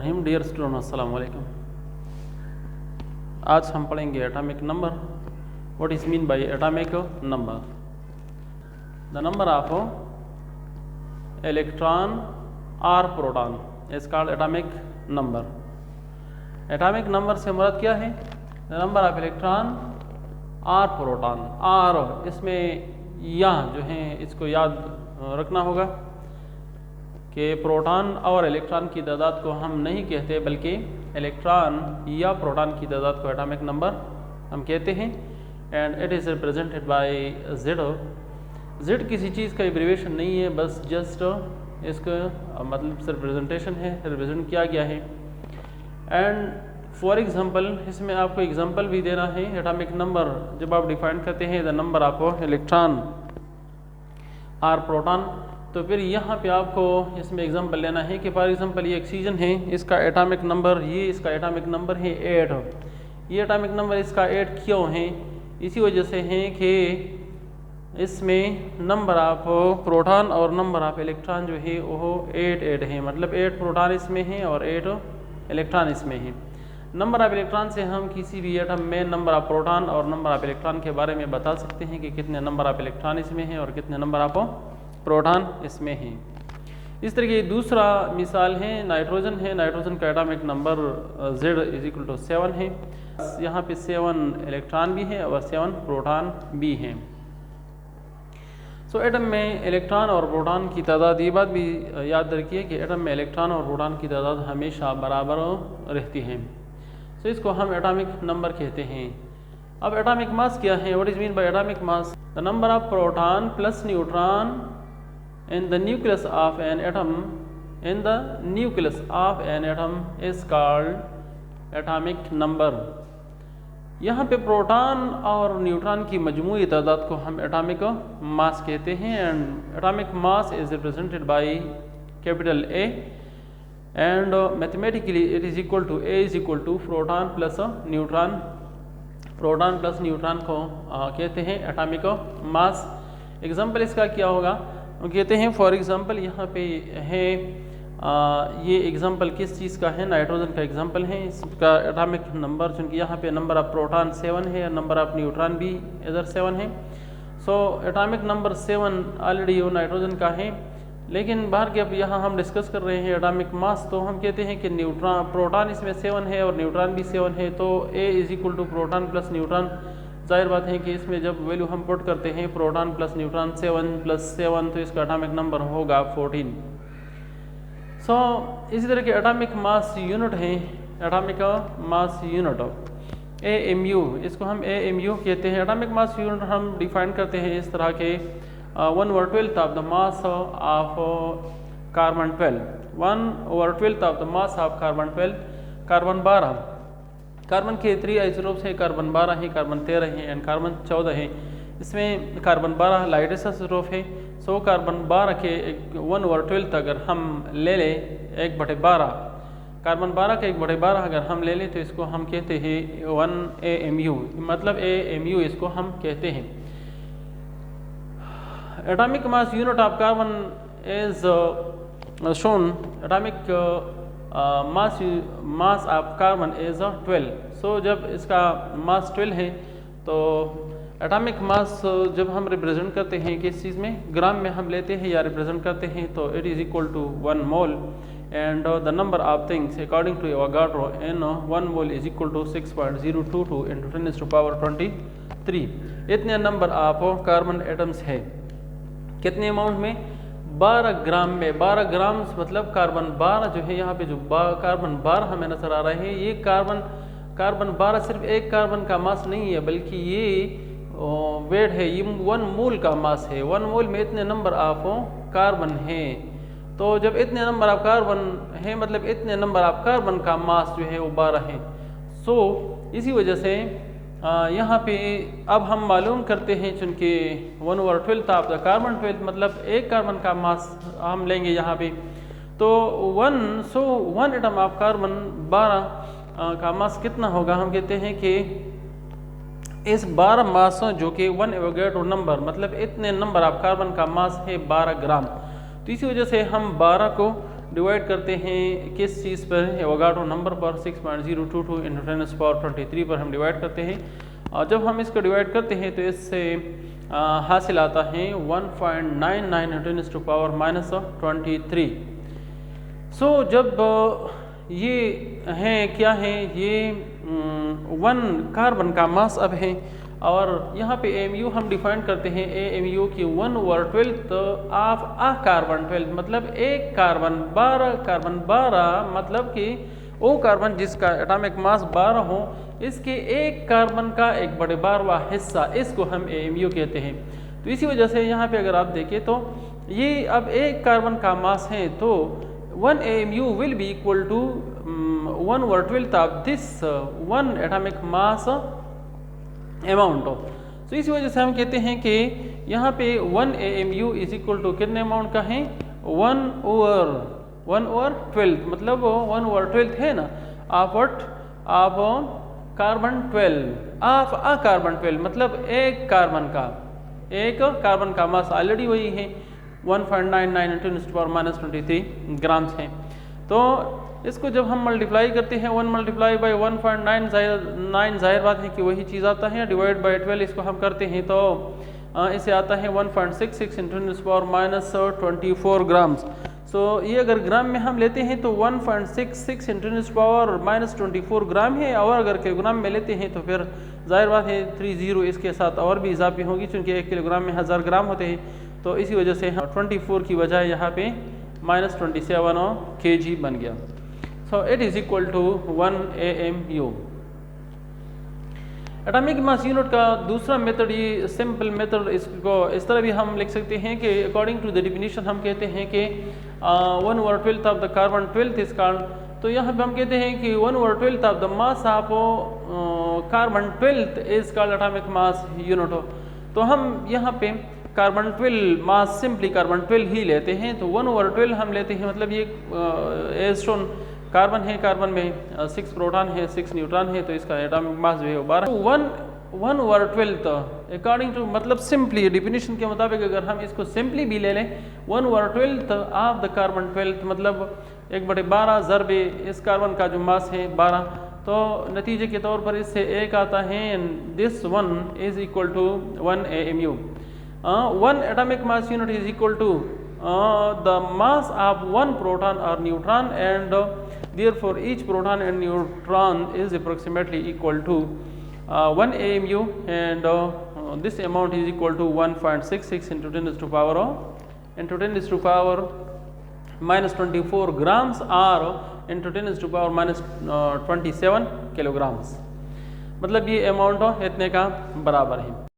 बिस्मिल्लाहिर्रहमानिर्रहीम। Dear student, अस्सलाम वालेकुम। आज हम पढ़ेंगे atomic number. What is mean by atomic number? The number of electron और proton is called atomic number. Atomic number से मुराद क्या है? द नंबर ऑफ इलेक्ट्रॉन और प्रोटॉन। और इसमें यहाँ जो है इसको याद रखना होगा कि प्रोटॉन और इलेक्ट्रॉन की तादाद को हम नहीं कहते, बल्कि इलेक्ट्रॉन या प्रोटॉन की तादाद को एटॉमिक नंबर हम कहते हैं। And it is represented by Z. Z किसी चीज़ का एब्रीविएशन नहीं है, बस जस्ट इसका मतलब रिप्रेजेंटेशन है, रिप्रेजेंट किया गया है। एंड फॉर एग्जांपल इसमें आपको एग्जांपल भी देना है। एटॉमिक नंबर जब आप डिफाइन करते हैं द नंबर ऑफ इलेक्ट्रॉन और प्रोटॉन, तो फिर यहाँ पे आपको इसमें एग्जांपल लेना है कि फॉर एग्जांपल ये ऑक्सीजन है, इसका एटॉमिक नंबर ये इसका एटॉमिक नंबर है 8। ये एटॉमिक नंबर इसका 8 क्यों है? इसी वजह से है कि इसमें नंबर ऑफ प्रोटॉन और नंबर ऑफ इलेक्ट्रॉन जो है वो 8 है, मतलब 8 प्रोटॉन इसमें है और 8 इलेक्ट्रॉन इसमें है। नंबर ऑफ इलेक्ट्रॉन से हम किसी भी एटम में नंबर ऑफ प्रोटॉन और नंबर ऑफ इलेक्ट्रॉन के बारे में बता सकते हैं कि कितने नंबर ऑफ इलेक्ट्रॉन इसमें है और कितने नंबर ऑफ प्रोटॉन इसमें है। इस तरह की दूसरा मिसाल है नाइट्रोजन है। नाइट्रोजन का एटॉमिक नंबर Z = 7 है। यहाँ पे 7 इलेक्ट्रॉन भी है और 7 प्रोटॉन भी हैं। सो एटम में इलेक्ट्रॉन और प्रोटॉन की तादाद, ये बात भी याद रखिए कि एटम में इलेक्ट्रॉन और प्रोटॉन की तादाद हमेशा बराबर रहती है। सो इसको हम एटॉमिक नंबर कहते हैं। अब एटॉमिक मास क्या है? What is mean by atomic mass? The number of proton plus neutron in the nucleus of an atom is called atomic number। यहाँ पे प्रोटॉन और न्यूट्रॉन की मजमूई तादाद को हम एटॉमिक मास कहते हैं। And atomic mass is represented by capital A and mathematically it is equal to A is equal to proton plus neutron. Proton plus neutron को कहते हैं एटॉमिक मास। एग्जाम्पल इसका क्या होगा? कहते हैं फॉर एग्जांपल यहाँ पे है ये एग्जांपल किस चीज़ का है? नाइट्रोजन का एग्जांपल है। इसका एटॉमिक नंबर, चूँकि यहाँ पे नंबर ऑफ प्रोटॉन 7 है और नंबर ऑफ न्यूट्रॉन भी इधर 7 है। सो एटॉमिक नंबर 7 ऑलरेडी वो नाइट्रोजन का है। लेकिन बाहर के अब यहाँ हम डिस्कस कर रहे हैं एटॉमिक मास, तो हम कहते हैं कि प्रोटॉन इसमें 7 है और न्यूट्रॉन भी 7 है, तो A = प्रोटॉन प्लस न्यूट्रॉन। जाहिर बात है कि इसमें जब वैल्यू हम पुट करते हैं प्रोटॉन प्लस न्यूट्रॉन 7 + 7, तो इसका एटॉमिक नंबर होगा 14। सो इसी तरह के एटॉमिक मास यूनिट हैं। एटॉमिक मास यूनिट AMU, इसको हम AMU कहते हैं। एटॉमिक मास यूनिट हम डिफाइन करते हैं इस तरह के 1/12 of the mass of carbon 12, 1/12 of the mass of carbon 12। Carbon 12, carbon के 3 आइसोटोप्स है, कार्बन 12 है, कार्बन 13 है एंड कार्बन 14 है। इसमें कार्बन 12 लाइटेस्ट आइसोटोप है। सो कार्बन 12 के 1/12 अगर हम ले लें 1/12, कार्बन 12 का 1/12 अगर हम ले लें तो इसको हम कहते हैं 1 AMU, मतलब AMU इसको हम कहते हैं। Atomic mass unit of carbon is shown, atomic mass of carbon is 12। सो जब इसका मास 12 है तो एटॉमिक मास जब हम रिप्रेजेंट करते हैं किस चीज़ में, ग्राम में हम लेते हैं या रिप्रेजेंट करते हैं, तो it is equal to 1 mole. And the number of things according to Avogadro in 1 mole is equal to 6.022 × 10⁻23। इतने नंबर ऑफ कार्बन एटम्स है। कितने अमाउंट में? 12 ग्राम में। 12 ग्राम मतलब कार्बन 12 जो है, यहाँ पे जो कार्बन 12 हमें नजर आ रहा है, ये कार्बन 12 सिर्फ एक कार्बन का मास नहीं है, बल्कि ये वेट है, ये 1 मोल का मास है। 1 मोल में इतने नंबर ऑफ कार्बन है। तो जब इतने नंबर ऑफ कार्बन है, मतलब इतने नंबर ऑफ कार्बन का मास जो है वो 12 है। सो इसी वजह से यहाँ पे अब हम मालूम करते हैं, चूँकि 1/12 ऑफ द कार्बन 12 मतलब एक कार्बन का मास हम लेंगे यहाँ पे, तो 1 एटम ऑफ कार्बन 12 का मास कितना होगा? हम कहते हैं कि इस 12 मास जो कि 1 एवोगाड्रो नंबर, मतलब इतने नंबर ऑफ कार्बन का मास है 12 ग्राम। तो इसी वजह से हम 12 को डिवाइड करते हैं किस चीज़ पर, एवोगाड्रो नंबर पर 6.022 × 10⁻23 पर हम डिवाइड करते हैं। और जब हम इसको डिवाइड करते हैं तो इससे हासिल आता है 1.99 × 10⁻23। सो जब ये हैं क्या है, ये 1 कार्बन का मास अब है और यहाँ पे AMU हम डिफाइन करते हैं AMU की 1/12 ऑफ अ कार्बन 12, मतलब एक कार्बन 12 मतलब कि वो कार्बन जिसका एटॉमिक मास 12 हो, इसके एक कार्बन का 1/12वां हिस्सा, इसको हम AMU कहते हैं। तो इसी वजह से यहाँ पे अगर आप देखें तो ये अब एक कार्बन का मास है तो 1 AMU will be equal to 1/12 of this 1 atomic mass amount। तो इसी वजह से हम कहते हैं कि यहाँ पे 1 AMU इज इक्वल टू कितने अमाउंट का है, 1/12, मतलब 1/12 है ना, of carbon 12 of a carbon 12, मतलब एक कार्बन का मास ऑलरेडी वही है 1.99 × 10⁻23 ग्राम्स है। तो इसको जब हम मल्टीप्लाई करते हैं 1 × 1.9 जाहिर बात है कि वही चीज़ आता है, डिवाइड बाई 12 इसको हम करते हैं तो इसे आता है 1.66 × 10⁻24 ग्राम्स। सो ये अगर ग्राम में हम लेते हैं तो 1.66 × 10⁻24 ग्राम है, और अगर किलोग्राम में लेते हैं तो फिर जाहिर बात है 30 इसके साथ और भी इजाफी होगी, क्योंकि 1 किलोग्राम में 1000 ग्राम होते हैं। तो इसी वजह से 24 की बजाय यहाँ पे -27 kg बन गया। So it is equal to 1 AMU। Atomic mass unit का दूसरा मेथड, ये सिंपल मेथड, इसको इस तरह भी हम लिख सकते हैं कि अकॉर्डिंग टू द डेफिनेशन हम कहते हैं कि 1/12 of the carbon 12 is called. तो यहाँ पे हम कहते हैं कि 1/12 of the mass of carbon 12 is called atomic mass unit. तो हम यहाँ पे कार्बन 12 मास सिंपली कार्बन 12 ही लेते हैं, तो 1/12 हम लेते हैं, मतलब ये एस्ट्रोन कार्बन है, कार्बन में 6 प्रोटॉन है 6 न्यूट्रॉन है, तो इसका एटॉमिक मास जो है वो 12। 1/12 अकॉर्डिंग टू, मतलब सिंपली डेफिनेशन के मुताबिक अगर हम इसको सिंपली भी ले लें 1/12 ऑफ द कार्बन 12, मतलब 1/12 ज़रबे इस कार्बन का जो मास है 12, तो नतीजे के तौर पर इससे एक आता है, this one is equal to 1 AMU। 1 atomic mass unit is equal to the mass of 1 proton or neutron, and therefore each proton and neutron is approximately equal to 1 AMU, and this amount is equal to 1.66 × 10⁻24 grams or × 10⁻27 kilograms, मतलब ये amount इतने का बराबर है।